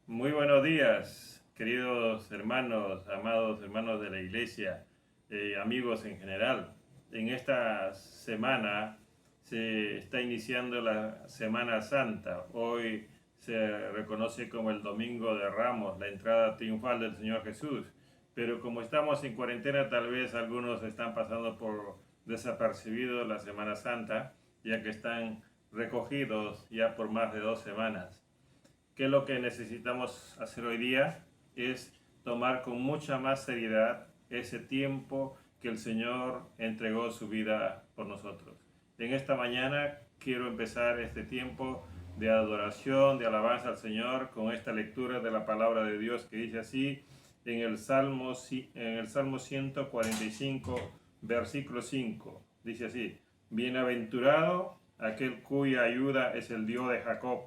Muy buenos días, queridos hermanos, amados hermanos de la iglesia, amigos en general. En esta semana se está iniciando la Semana Santa. Hoy se reconoce como el Domingo de Ramos, la entrada triunfal del Señor Jesús. Pero como estamos en cuarentena, tal vez algunos están pasando por desapercibido la Semana Santa, ya que están recogidos ya por más de 2 semanas. ¿Qué es lo que necesitamos hacer hoy día? Es tomar con mucha más seriedad ese tiempo que el Señor entregó su vida por nosotros. En esta mañana quiero empezar este tiempo de adoración, de alabanza al Señor con esta lectura de la palabra de Dios que dice así en el Salmo 145, versículo 5. Dice así: Bienaventurado aquel cuya ayuda es el Dios de Jacob,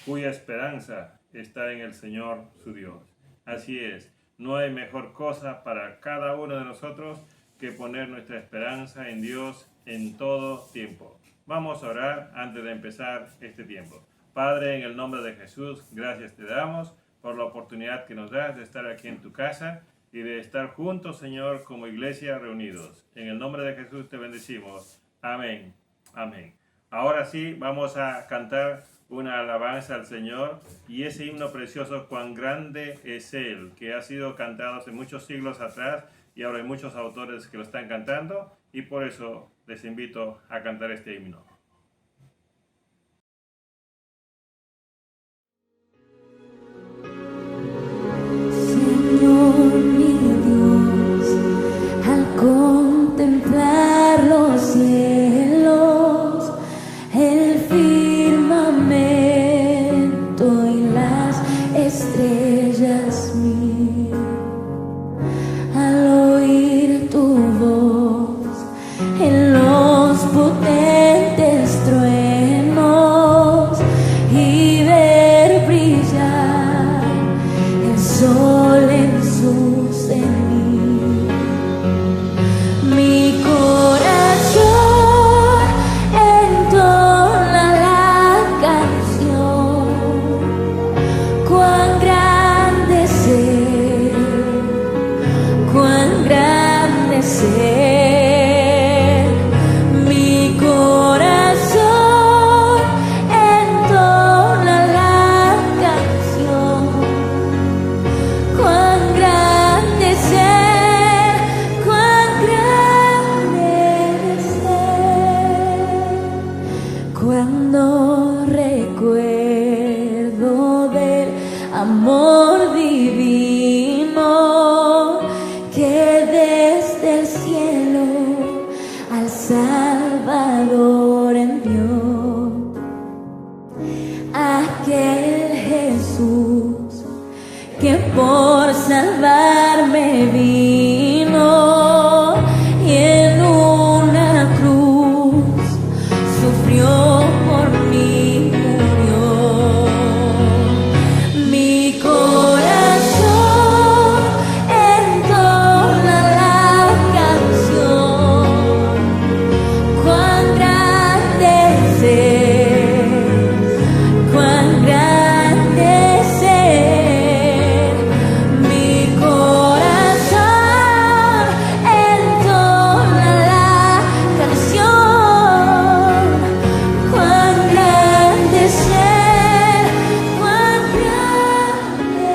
cuya esperanza está en el Señor su Dios. Así es, no hay mejor cosa para cada uno de nosotros que poner nuestra esperanza en Dios en todo tiempo. Vamos a orar antes de empezar este tiempo. Padre, en el nombre de Jesús, gracias te damos por la oportunidad que nos das de estar aquí en tu casa y de estar juntos, Señor, como iglesia reunidos. En el nombre de Jesús te bendecimos. Amén. Amén. Ahora sí, vamos a cantar una alabanza al Señor, y ese himno precioso, Cuán grande es Él, que ha sido cantado hace muchos siglos atrás, y ahora hay muchos autores que lo están cantando, y por eso les invito a cantar este himno. Señor mi Dios, al contemplar los cielos, el firmamento y las estrellas al oír tu voz en los potentes truenos y ver brillar el sol en su cenit, mi corazón entona la canción. Cuán grande es Él, cuán grande es Él, mi corazón entona la canción. Cuán grande es Él, cuán grande es Él. Cuando recuerdo del amor divino que desde el cielo al Salvador envió, aquel Jesús que por salvarme vino y en una cruz sufrió por mí, murió. Mi corazón entona la canción. Cuán grande es Él, cuán grande es Él, mi corazón entona la canción. Cuán grande es Él, cuán grande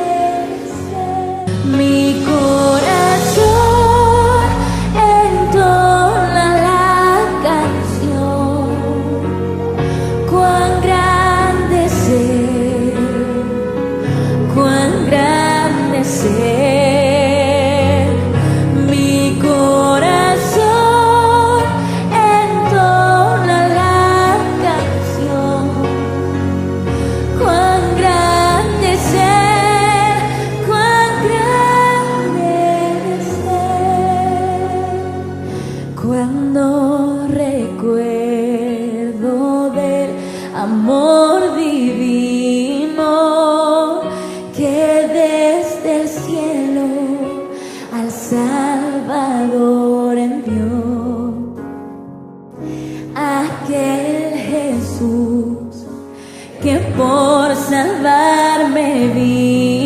es Él, mi corazón entona la canción. Cuán grande es Él, cuán grande es Él, mi corazón entona la canción. Cuán grande es Él, cuán grande es Él. Cuando recuerdo del amor divino que desde el cielo al Salvador envió, aquel Jesús que por salvarme vino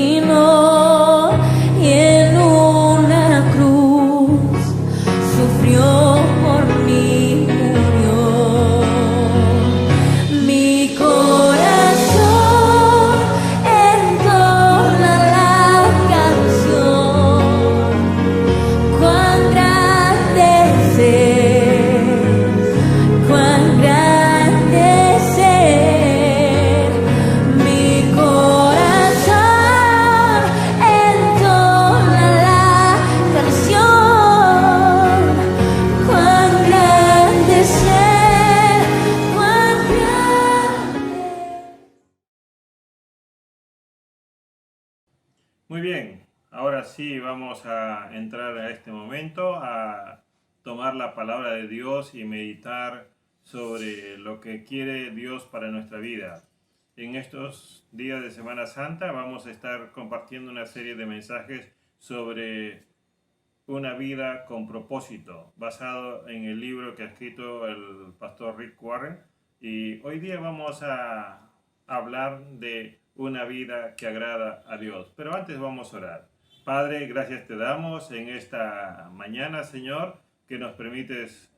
Muy bien, ahora sí vamos a entrar a este momento a tomar la palabra de Dios y meditar sobre lo que quiere Dios para nuestra vida. En estos días de Semana Santa vamos a estar compartiendo una serie de mensajes sobre una vida con propósito, basado en el libro que ha escrito el pastor Rick Warren. Y hoy día vamos a hablar de una vida que agrada a Dios. Pero antes vamos a orar. Padre, gracias te damos en esta mañana, Señor, que nos permites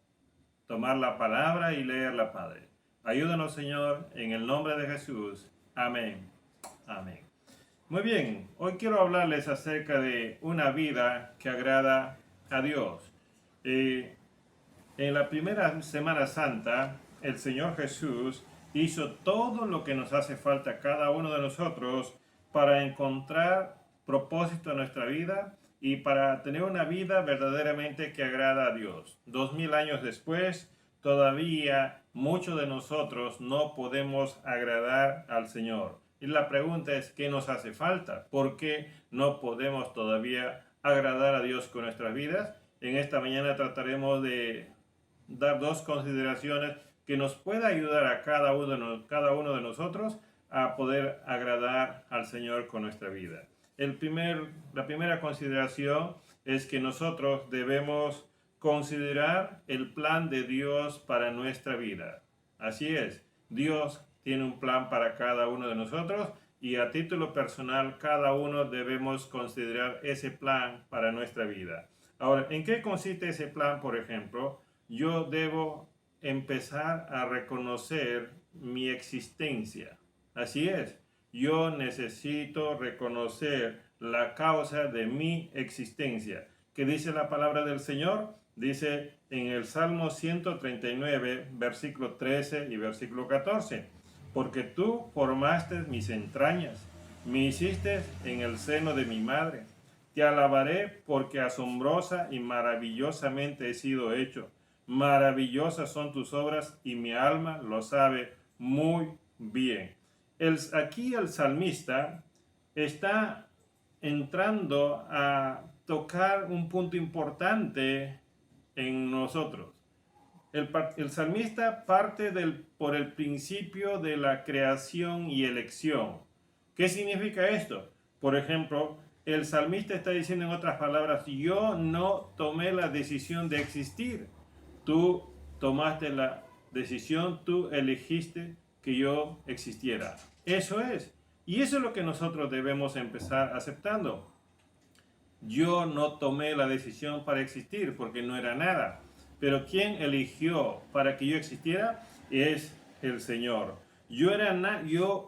tomar la palabra y leerla, Padre. Ayúdanos, Señor, en el nombre de Jesús. Amén. Amén. Muy bien, hoy quiero hablarles acerca de una vida que agrada a Dios. En la primera Semana Santa, el Señor Jesús hizo todo lo que nos hace falta a cada uno de nosotros para encontrar propósito en nuestra vida y para tener una vida verdaderamente que agrada a Dios. 2000 años después, todavía muchos de nosotros no podemos agradar al Señor. Y la pregunta es, ¿qué nos hace falta? ¿Por qué no podemos todavía agradar a Dios con nuestras vidas? En esta mañana trataremos de dar dos consideraciones que nos pueda ayudar a cada uno de nosotros a poder agradar al Señor con nuestra vida. La primera consideración es que nosotros debemos considerar el plan de Dios para nuestra vida. Así es, Dios tiene un plan para cada uno de nosotros y a título personal cada uno debemos considerar ese plan para nuestra vida. Ahora, ¿en qué consiste ese plan? Por ejemplo, yo debo empezar a reconocer mi existencia. Así es, yo necesito reconocer la causa de mi existencia. ¿Qué dice la palabra del Señor? Dice en el Salmo 139, versículo 13 y versículo 14. Porque tú formaste mis entrañas, me hiciste en el seno de mi madre. Te alabaré porque asombrosa y maravillosamente he sido hecho. Maravillosas son tus obras y mi alma lo sabe muy bien. Aquí el salmista está entrando a tocar un punto importante en nosotros. El salmista parte por el principio de la creación y elección. ¿Qué significa esto? Por ejemplo, el salmista está diciendo en otras palabras, yo no tomé la decisión de existir. Tú tomaste la decisión, tú elegiste que yo existiera. Eso es. Y eso es lo que nosotros debemos empezar aceptando. Yo no tomé la decisión para existir porque no era nada. Pero quien eligió para que yo existiera es el Señor. Yo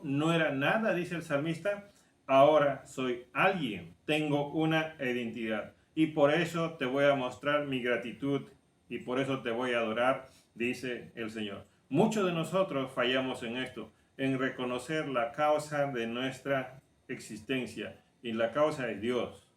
no era nada, dice el salmista, ahora soy alguien, tengo una identidad. Y por eso te voy a mostrar mi gratitud y por eso te voy a adorar, dice el Señor. Muchos de nosotros fallamos en esto, en reconocer la causa de nuestra existencia. Y la causa es Dios.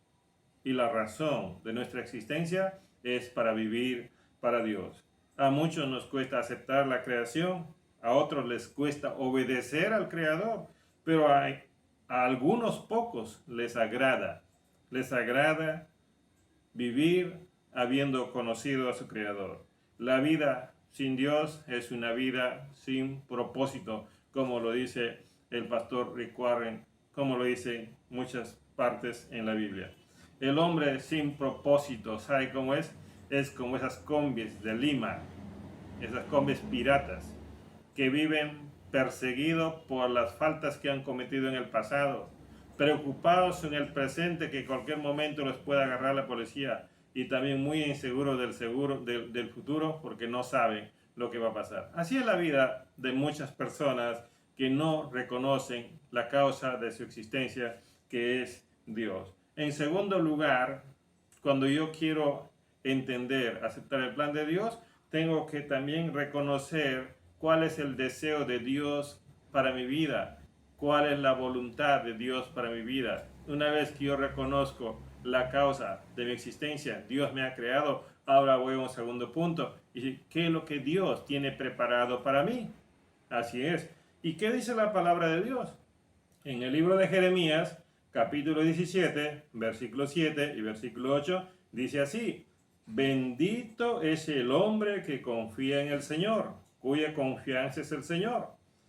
Y la razón de nuestra existencia es para vivir para Dios. A muchos nos cuesta aceptar la creación, a otros les cuesta obedecer al Creador, pero a algunos pocos les agrada vivir habiendo conocido a su Creador. La vida sin Dios es una vida sin propósito, como lo dice el pastor Rick Warren, como lo dice muchas partes en la Biblia. El hombre sin propósito, ¿sabe cómo es? Es como esas combis de Lima, esas combis piratas, que viven perseguidos por las faltas que han cometido en el pasado, preocupados en el presente que en cualquier momento los pueda agarrar la policía y también muy inseguros del futuro porque no saben lo que va a pasar. Así es la vida de muchas personas que no reconocen la causa de su existencia, que es Dios. En segundo lugar, cuando yo quiero entender, aceptar el plan de Dios, tengo que también reconocer cuál es el deseo de Dios para mi vida, cuál es la voluntad de Dios para mi vida. Una vez que yo reconozco la causa de mi existencia, Dios me ha creado, ahora voy a un segundo punto. ¿Y qué es lo que Dios tiene preparado para mí? Así es. ¿Y qué dice la palabra de Dios? En el libro de Jeremías, capítulo 17, versículo 7 y versículo 8, dice así: bendito es el hombre que confía en el Señor, cuya confianza es el Señor.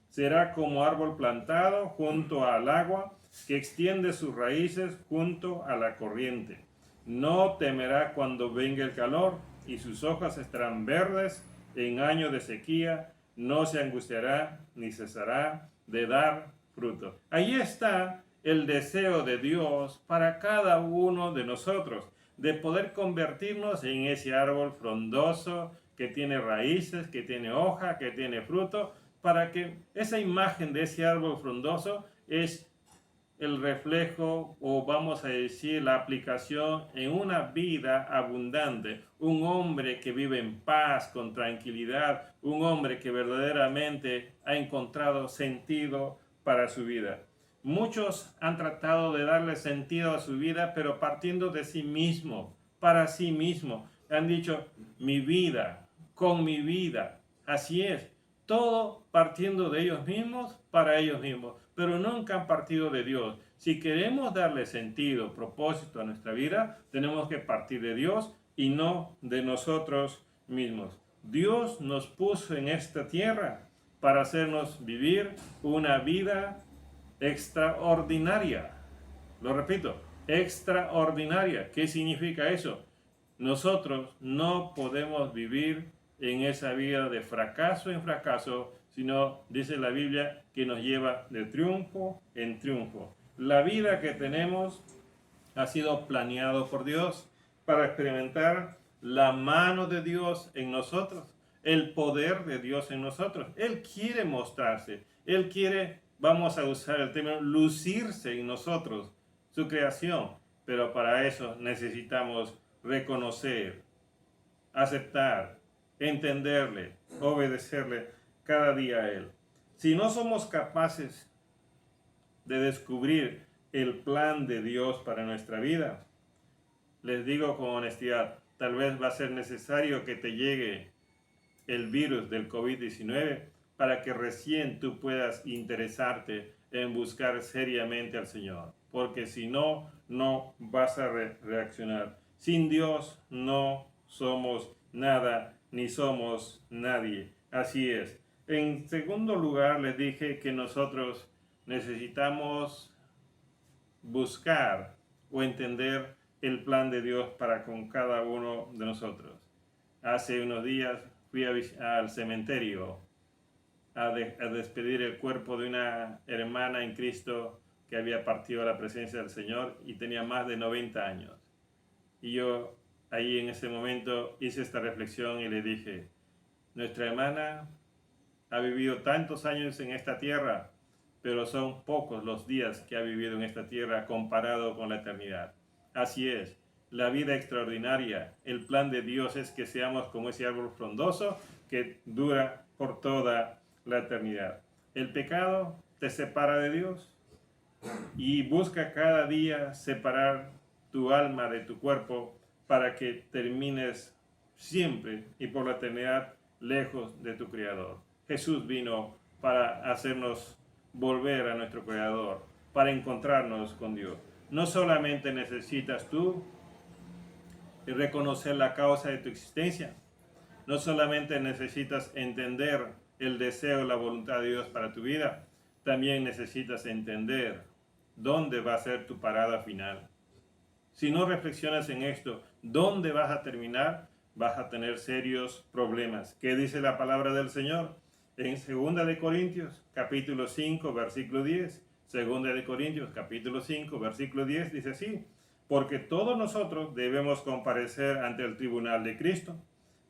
Será como árbol plantado junto al agua, que extiende sus raíces junto a la corriente. No temerá cuando venga el calor, y sus hojas estarán verdes en año de sequía. No se angustiará ni cesará de dar fruto. Ahí está el deseo de Dios para cada uno de nosotros, de poder convertirnos en ese árbol frondoso que tiene raíces, que tiene hoja, que tiene fruto, para que esa imagen de ese árbol frondoso es el reflejo, o vamos a decir la aplicación en una vida abundante. Un hombre que vive en paz, con tranquilidad, un hombre que verdaderamente ha encontrado sentido para su vida. Muchos han tratado de darle sentido a su vida, pero partiendo de sí mismo, para sí mismo. Han dicho, mi vida, con mi vida. Así es, todo partiendo de ellos mismos, para ellos mismos, pero nunca han partido de Dios. Si queremos darle sentido, propósito a nuestra vida, tenemos que partir de Dios y no de nosotros mismos. Dios nos puso en esta tierra para hacernos vivir una vida extraordinaria. Lo repito, extraordinaria. ¿Qué significa eso? Nosotros no podemos vivir en esa vida de fracaso en fracaso, sino, dice la Biblia, que nos lleva de triunfo en triunfo. La vida que tenemos ha sido planeado por Dios para experimentar la mano de Dios en nosotros, el poder de Dios en nosotros. Él quiere mostrarse, Él quiere, vamos a usar el término, lucirse en nosotros, su creación. Pero para eso necesitamos reconocer, aceptar, entenderle, obedecerle cada día a Él. Si no somos capaces de descubrir el plan de Dios para nuestra vida, les digo con honestidad, tal vez va a ser necesario que te llegue el virus del COVID-19 para que recién tú puedas interesarte en buscar seriamente al Señor. Porque si no, no vas a reaccionar. Sin Dios no somos nada, ni somos nadie. Así es. En segundo lugar, les dije que nosotros necesitamos buscar o entender el plan de Dios para con cada uno de nosotros. Hace unos días fui al cementerio a despedir el cuerpo de una hermana en Cristo que había partido a la presencia del Señor y tenía más de 90 años. Y yo ahí en ese momento hice esta reflexión y le dije, nuestra hermana ha vivido tantos años en esta tierra, pero son pocos los días que ha vivido en esta tierra comparado con la eternidad. Así es, la vida extraordinaria, el plan de Dios es que seamos como ese árbol frondoso que dura por toda la eternidad. El pecado te separa de Dios y busca cada día separar tu alma de tu cuerpo para que termines siempre y por la eternidad lejos de tu Creador. Jesús vino para hacernos volver a nuestro Creador, para encontrarnos con Dios. No solamente necesitas tú reconocer la causa de tu existencia, no solamente necesitas entender el deseo, la voluntad de Dios para tu vida, también necesitas entender dónde va a ser tu parada final. Si no reflexionas en esto, ¿dónde vas a terminar? Vas a tener serios problemas. ¿Qué dice la palabra del Señor? En 2 de Corintios, capítulo 5, versículo 10. 2 de Corintios, capítulo 5, versículo 10, dice así: porque todos nosotros debemos comparecer ante el tribunal de Cristo,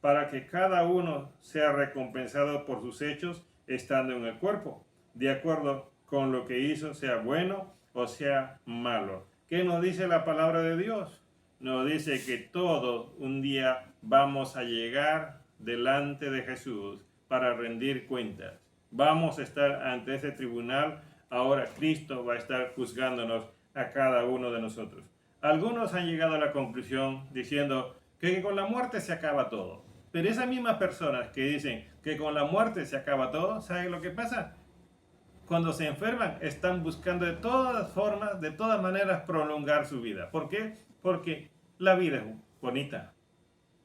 para que cada uno sea recompensado por sus hechos estando en el cuerpo, de acuerdo con lo que hizo, sea bueno o sea malo. ¿Qué nos dice la palabra de Dios? Nos dice que todos un día vamos a llegar delante de Jesús para rendir cuentas. Vamos a estar ante ese tribunal. Ahora Cristo va a estar juzgándonos a cada uno de nosotros. Algunos han llegado a la conclusión diciendo que con la muerte se acaba todo. Pero esas mismas personas que dicen que con la muerte se acaba todo, ¿saben lo que pasa? cuando se enferman, están buscando de todas formas, de todas maneras, prolongar su vida. ¿Por qué? Porque la vida es bonita.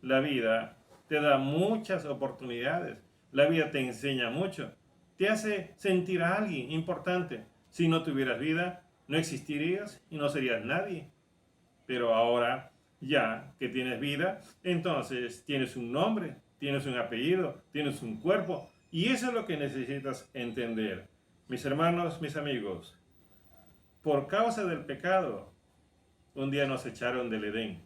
La vida te da muchas oportunidades. La vida te enseña mucho. Te hace sentir a alguien importante. Si no tuvieras vida, no existirías y no serías nadie. Pero ahora, ya que tienes vida, entonces tienes un nombre, tienes un apellido, tienes un cuerpo. Y eso es lo que necesitas entender. Mis hermanos, mis amigos, por causa del pecado, un día nos echaron del Edén.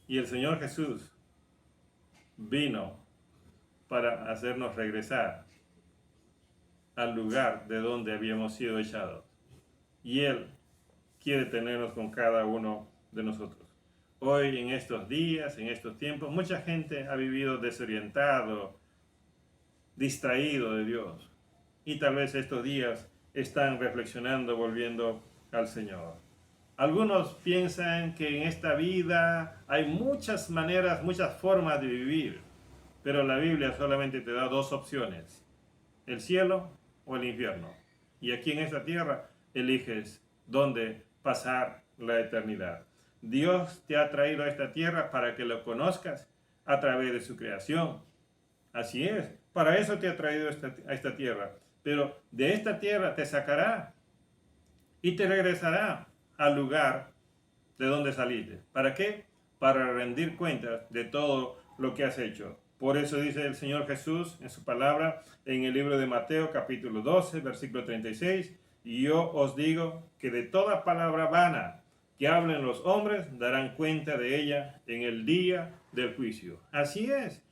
Y el Señor Jesús vino para hacernos regresar al lugar de donde habíamos sido echados. Y Él quiere tenernos con cada uno de nosotros. Hoy, en estos días, en estos tiempos, mucha gente ha vivido desorientado, distraído de Dios. Y tal vez estos días están reflexionando, volviendo al Señor. Algunos piensan que en esta vida hay muchas maneras, muchas formas de vivir, pero la Biblia solamente te da dos opciones: el cielo o el infierno. Y aquí en esta tierra eliges dónde pasar la eternidad. Dios te ha traído a esta tierra para que lo conozcas a través de su creación. Así es, para eso te ha traído a esta tierra. Pero de esta tierra te sacará y te regresará al lugar de donde saliste. ¿Para qué? Para rendir cuentas de todo lo que has hecho. Por eso dice el Señor Jesús en su palabra en el libro de Mateo capítulo 12, versículo 36. Y yo os digo que de toda palabra vana que hablen los hombres darán cuenta de ella en el día del juicio. Así es.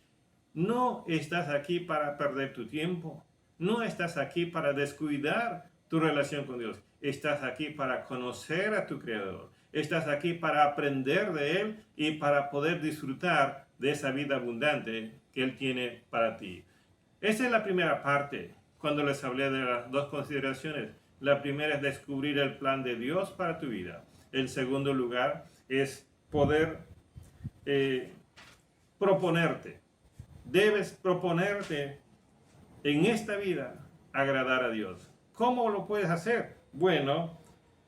No estás aquí para perder tu tiempo. No estás aquí para descuidar tu relación con Dios. Estás aquí para conocer a tu Creador. Estás aquí para aprender de Él y para poder disfrutar de esa vida abundante que Él tiene para ti. Esa es la primera parte, cuando les hablé de las dos consideraciones. La primera es descubrir el plan de Dios para tu vida. El segundo lugar es poder proponerte. Debes proponerte en esta vida agradar a Dios. ¿Cómo lo puedes hacer? Bueno,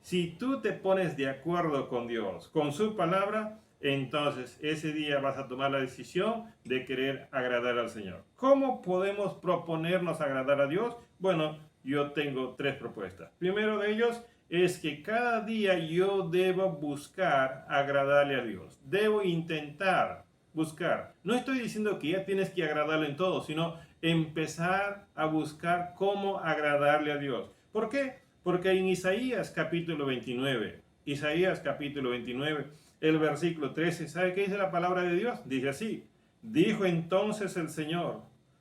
si tú te pones de acuerdo con Dios, con su palabra, entonces ese día vas a tomar la decisión de querer agradar al Señor. ¿Cómo podemos proponernos agradar a Dios? Bueno, yo tengo tres propuestas. Primero de ellos es que cada día yo debo buscar agradarle a Dios. Debo intentar buscar. No estoy diciendo que ya tienes que agradarle en todo, sino empezar a buscar cómo agradarle a Dios. ¿Por qué? Porque en Isaías capítulo 29, el versículo 13, ¿sabe qué dice la palabra de Dios? Dice así: dijo entonces el Señor,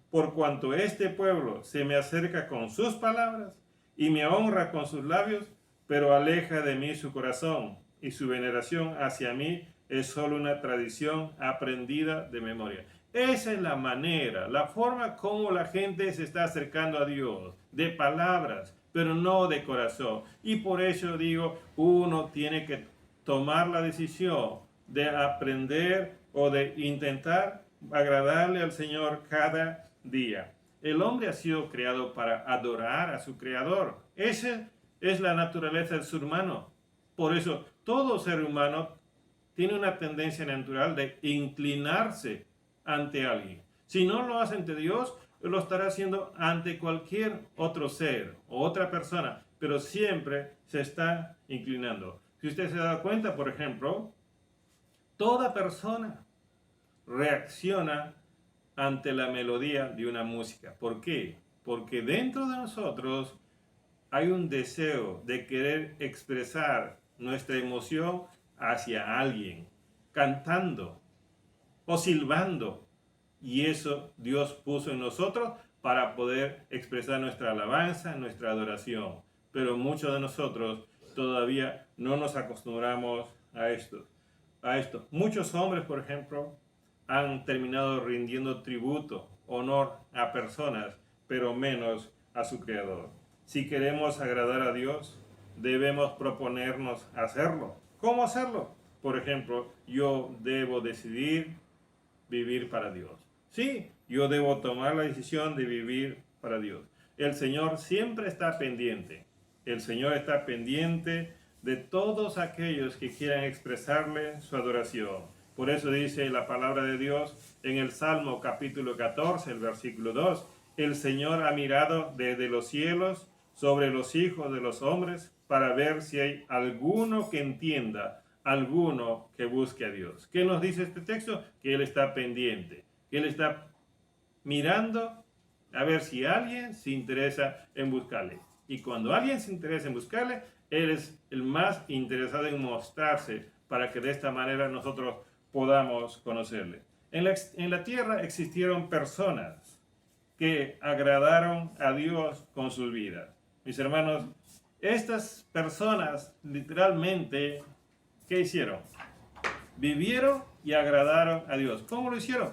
por cuanto este pueblo se me acerca con sus palabras y me honra con sus labios, pero aleja de mí su corazón, y su veneración hacia mí es solo una tradición aprendida de memoria. Esa es la manera, la forma como la gente se está acercando a Dios, de palabras, pero no de corazón. Y por eso digo, uno tiene que tomar la decisión de aprender o de intentar agradarle al Señor cada día. El hombre ha sido creado para adorar a su Creador. Esa es la naturaleza del ser humano. Por eso, todo ser humano tiene una tendencia natural de inclinarse ante alguien. Si no lo hace ante Dios, lo estará haciendo ante cualquier otro ser o otra persona, pero siempre se está inclinando. Si usted se da cuenta, por ejemplo, toda persona reacciona ante la melodía de una música. ¿Por qué? Porque dentro de nosotros hay un deseo de querer expresar nuestra emoción hacia alguien, cantando o silbando. Y eso Dios puso en nosotros para poder expresar nuestra alabanza, nuestra adoración. Pero muchos de nosotros todavía no nos acostumbramos a esto. Muchos hombres, por ejemplo, han terminado rindiendo tributo, honor a personas, pero menos a su Creador. Si queremos agradar a Dios, debemos proponernos hacerlo. ¿Cómo hacerlo? Por ejemplo, yo debo decidir vivir para Dios. Sí, yo debo tomar la decisión de vivir para Dios. el Señor siempre está pendiente. El Señor está pendiente de todos aquellos que quieran expresarle su adoración. Por eso dice la palabra de Dios en el Salmo capítulo 14, el versículo 2, el Señor ha mirado desde los cielos sobre los hijos de los hombres para ver si hay alguno que entienda, alguno que busque a Dios. ¿Qué nos dice este texto? Que Él está pendiente, que Él está mirando a ver si alguien se interesa en buscarle. Y cuando alguien se interesa en buscarle, Él es el más interesado en mostrarse para que de esta manera nosotros podamos conocerle. En la tierra existieron personas que agradaron a Dios con sus vidas. Mis hermanos, estas personas literalmente, ¿qué hicieron? Vivieron y agradaron a Dios. ¿Cómo lo hicieron?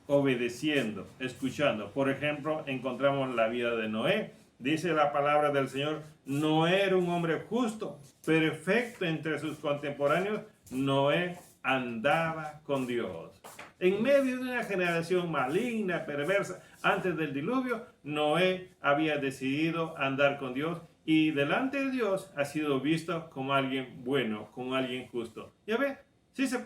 Obedeciendo, escuchando. Por ejemplo, encontramos la vida de Noé. Dice la palabra del Señor, Noé era un hombre justo, perfecto entre sus contemporáneos. Noé andaba con Dios. En medio de una generación maligna, perversa, antes del diluvio, Noé había decidido andar con Dios y delante de Dios ha sido visto como alguien bueno, como alguien justo. Ya ve, sí se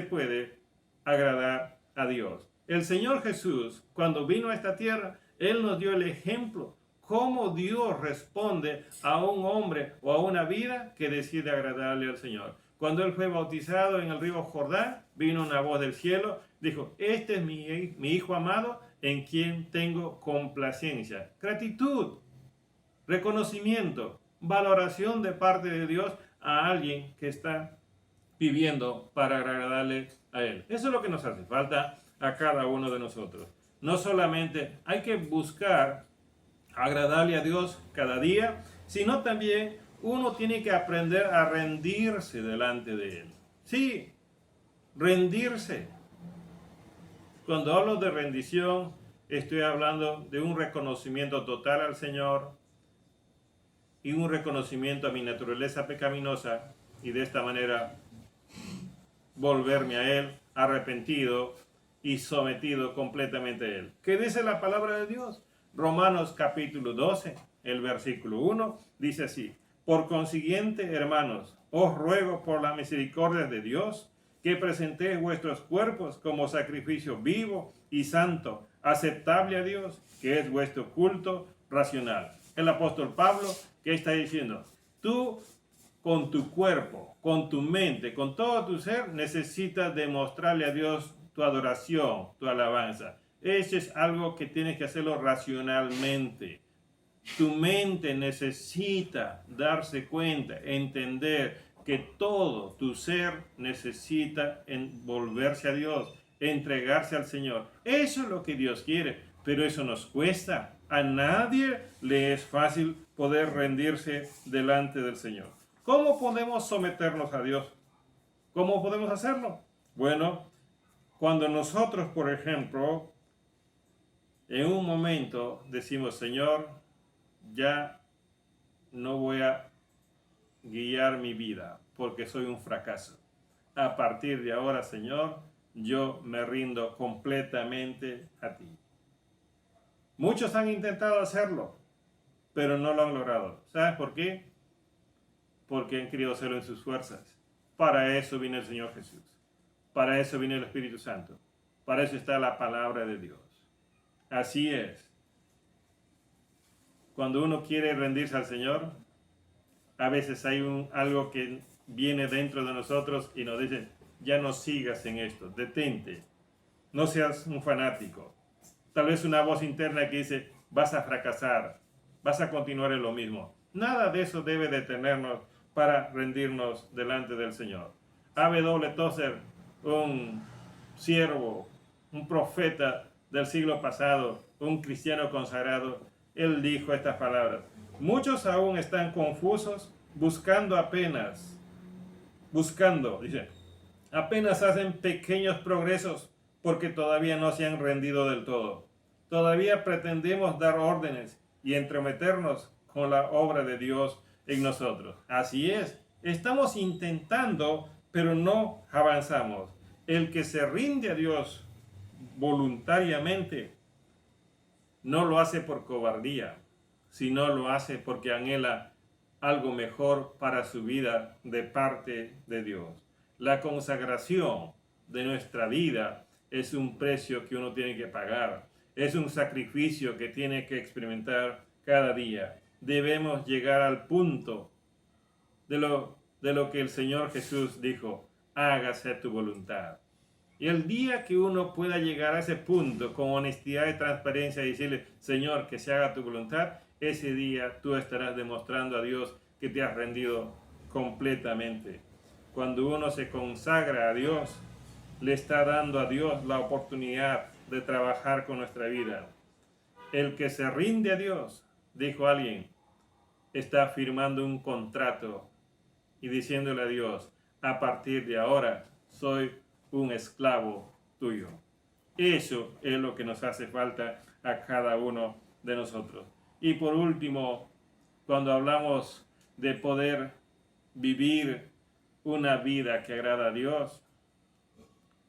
puede agradar a Dios. El Señor Jesús, cuando vino a esta tierra, Él nos dio el ejemplo cómo Dios responde a un hombre o a una vida que decide agradarle al Señor. Cuando Él fue bautizado en el río Jordán, vino una voz del cielo, dijo, este es mi Hijo amado, en quien tengo complacencia. Gratitud, reconocimiento, valoración de parte de Dios a alguien que está viviendo para agradarle a Él. Eso es lo que nos hace falta a cada uno de nosotros. No solamente hay que buscar agradarle a Dios cada día, sino también uno tiene que aprender a rendirse delante de Él. Sí, rendirse. Cuando hablo de rendición, estoy hablando de un reconocimiento total al Señor y un reconocimiento a mi naturaleza pecaminosa y de esta manera volverme a Él arrepentido y sometido completamente a Él. ¿Qué dice la palabra de Dios? Romanos capítulo 12, el versículo 1, dice así, por consiguiente, hermanos, os ruego por la misericordia de Dios, que presentéis vuestros cuerpos como sacrificio vivo y santo, aceptable a Dios, que es vuestro culto racional. El apóstol Pablo, ¿qué está diciendo? Tú, con tu cuerpo, con tu mente, con todo tu ser, necesitas demostrarle a Dios tu adoración, tu alabanza. Eso es algo que tienes que hacerlo racionalmente. Tu mente necesita darse cuenta, entender que todo tu ser necesita volverse a Dios, entregarse al Señor. Eso es lo que Dios quiere, pero eso nos cuesta. A nadie le es fácil poder rendirse delante del Señor. ¿Cómo podemos someternos a Dios? ¿Cómo podemos hacerlo? Bueno, cuando nosotros, por ejemplo, en un momento decimos, Señor, ya no voy a guiar mi vida porque soy un fracaso. A partir de ahora, Señor, yo me rindo completamente a ti. Muchos han intentado hacerlo, pero no lo han logrado. ¿Sabes por qué? Porque han querido hacerlo en sus fuerzas. Para eso vino el Señor Jesús. Para eso vino el Espíritu Santo. Para eso está la palabra de Dios. Así es. Cuando uno quiere rendirse al Señor, a veces hay algo que viene dentro de nosotros y nos dice, ya no sigas en esto, detente, no seas un fanático. Tal vez una voz interna que dice, vas a fracasar, vas a continuar en lo mismo. Nada de eso debe detenernos para rendirnos delante del Señor. A.W. Tozer, un siervo, un profeta del siglo pasado, un cristiano consagrado, él dijo estas palabras, muchos aún están confusos, dice, apenas hacen pequeños progresos porque todavía no se han rendido del todo. Todavía pretendemos dar órdenes y entrometernos con la obra de Dios en nosotros. Así es, estamos intentando, pero no avanzamos. El que se rinde a Dios voluntariamente no lo hace por cobardía, sino lo hace porque anhela algo mejor para su vida de parte de Dios. La consagración de nuestra vida es un precio que uno tiene que pagar, es un sacrificio que tiene que experimentar cada día. Debemos llegar al punto de lo que el Señor Jesús dijo: hágase tu voluntad. Y el día que uno pueda llegar a ese punto con honestidad y transparencia y decirle: Señor, que se haga tu voluntad, ese día tú estarás demostrando a Dios que te has rendido completamente. Cuando uno se consagra a Dios, le está dando a Dios la oportunidad de trabajar con nuestra vida. El que se rinde a Dios, dijo alguien, está firmando un contrato y diciéndole a Dios: a partir de ahora soy un esclavo tuyo. Eso es lo que nos hace falta a cada uno de nosotros. Y por último, cuando hablamos de poder vivir una vida que agrada a Dios,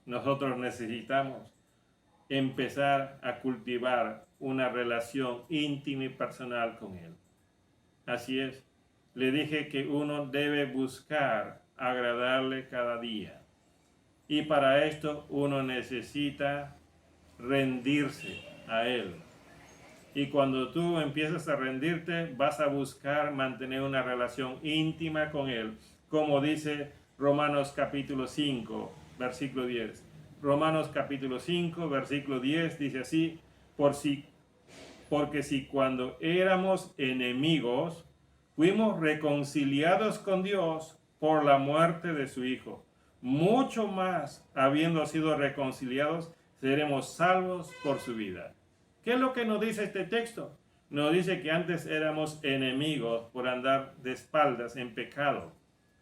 nosotros necesitamos empezar a cultivar una relación íntima y personal con Él. Así es, le dije que uno debe buscar agradarle cada día. Y para esto uno necesita rendirse a Él. Y cuando tú empiezas a rendirte, vas a buscar mantener una relación íntima con Él. Como dice Romanos capítulo 5, versículo 10. Romanos capítulo 5, versículo 10 dice así: porque si cuando éramos enemigos, fuimos reconciliados con Dios por la muerte de su Hijo, mucho más, habiendo sido reconciliados, seremos salvos por su vida. ¿Qué es lo que nos dice este texto? Nos dice que antes éramos enemigos por andar de espaldas en pecado,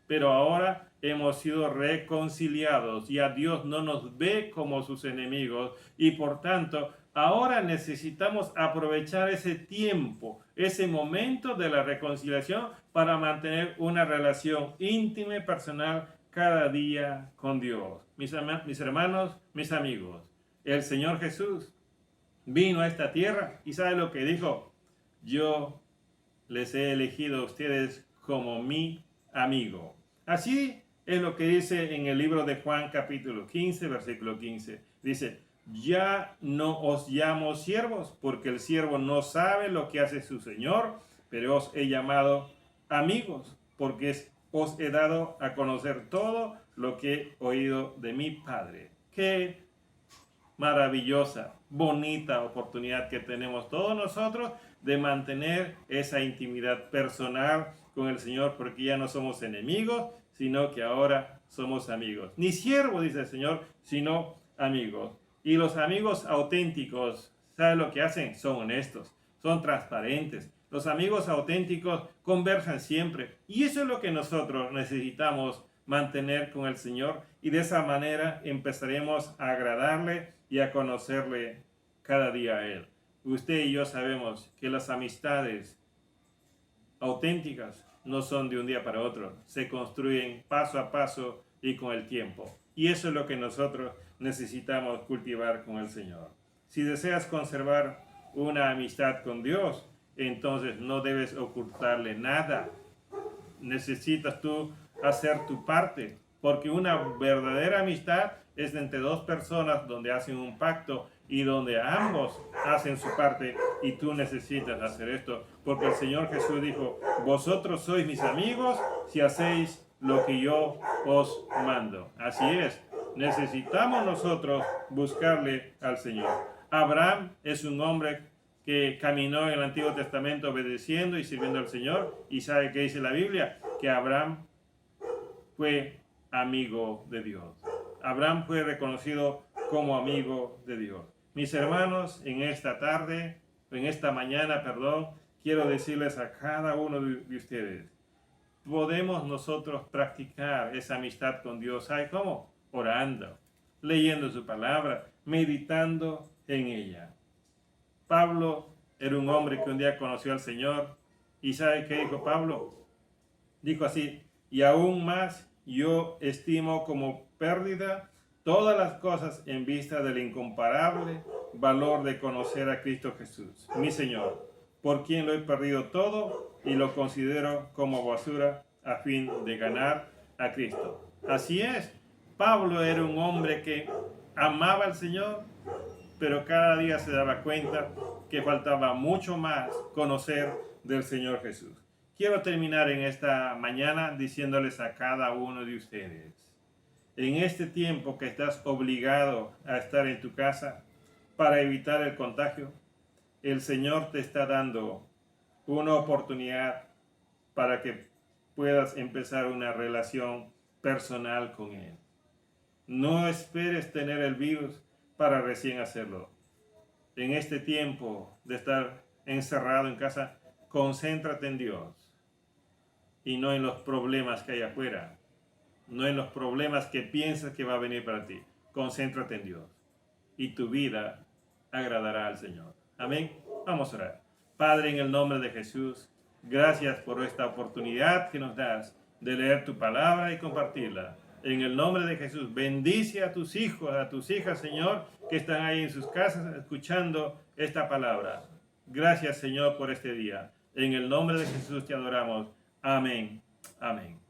pero ahora hemos sido reconciliados y a Dios no nos ve como sus enemigos, y por tanto ahora necesitamos aprovechar ese tiempo, ese momento de la reconciliación para mantener una relación íntima y personal cada día con Dios. Mis hermanos, mis amigos, el Señor Jesús vino a esta tierra y ¿sabe lo que dijo? Yo les he elegido a ustedes como mi amigo. Así es lo que dice en el libro de Juan capítulo 15, versículo 15. Dice: ya no os llamo siervos, porque el siervo no sabe lo que hace su Señor, pero os he llamado amigos, porque os he dado a conocer todo lo que he oído de mi Padre. Qué maravillosa, bonita oportunidad que tenemos todos nosotros de mantener esa intimidad personal con el Señor, porque ya no somos enemigos, sino que ahora somos amigos. Ni siervo, dice el Señor, sino amigos. Y los amigos auténticos, ¿saben lo que hacen? Son honestos, son transparentes. Los amigos auténticos conversan siempre. Y eso es lo que nosotros necesitamos mantener con el Señor. Y de esa manera empezaremos a agradarle y a conocerle cada día a Él. Usted y yo sabemos que las amistades auténticas no son de un día para otro. Se construyen paso a paso y con el tiempo. Y eso es lo que nosotros necesitamos cultivar con el Señor. Si deseas conservar una amistad con Dios, entonces no debes ocultarle nada. Necesitas tú hacer tu parte, porque una verdadera amistad es entre dos personas donde hacen un pacto y donde ambos hacen su parte, y tú necesitas hacer esto, porque el Señor Jesús dijo: vosotros sois mis amigos si hacéis lo que yo os mando. Así es, necesitamos nosotros buscarle al Señor. Abraham es un hombre que caminó en el Antiguo Testamento obedeciendo y sirviendo al Señor, y sabe que dice la Biblia, que Abraham fue amigo de Dios. Abraham fue reconocido como amigo de Dios. Mis hermanos, en esta tarde, en esta mañana, quiero decirles a cada uno de ustedes: podemos nosotros practicar esa amistad con Dios. ¿Sabe cómo? Orando, leyendo su palabra, meditando en ella. Pablo era un hombre que un día conoció al Señor, y ¿sabe qué dijo Pablo? Dijo así: y aún más yo estimo como pérdida todas las cosas en vista del incomparable valor de conocer a Cristo Jesús, mi Señor, por quien lo he perdido todo y lo considero como basura a fin de ganar a Cristo. Así es, Pablo era un hombre que amaba al Señor, pero cada día se daba cuenta que faltaba mucho más conocer del Señor Jesús. Quiero terminar en esta mañana diciéndoles a cada uno de ustedes, en este tiempo que estás obligado a estar en tu casa para evitar el contagio, el Señor te está dando una oportunidad para que puedas empezar una relación personal con Él. No esperes tener el virus para recién hacerlo. En este tiempo de estar encerrado en casa, concéntrate en Dios y no en los problemas que hay afuera, no en los problemas que piensas que va a venir para ti. Concéntrate en Dios y tu vida agradará al Señor. Amén. Vamos a orar. Padre, en el nombre de Jesús, gracias por esta oportunidad que nos das de leer tu palabra y compartirla. En el nombre de Jesús, bendice a tus hijos, a tus hijas, Señor, que están ahí en sus casas escuchando esta palabra. Gracias, Señor, por este día. En el nombre de Jesús te adoramos. Amén. Amén.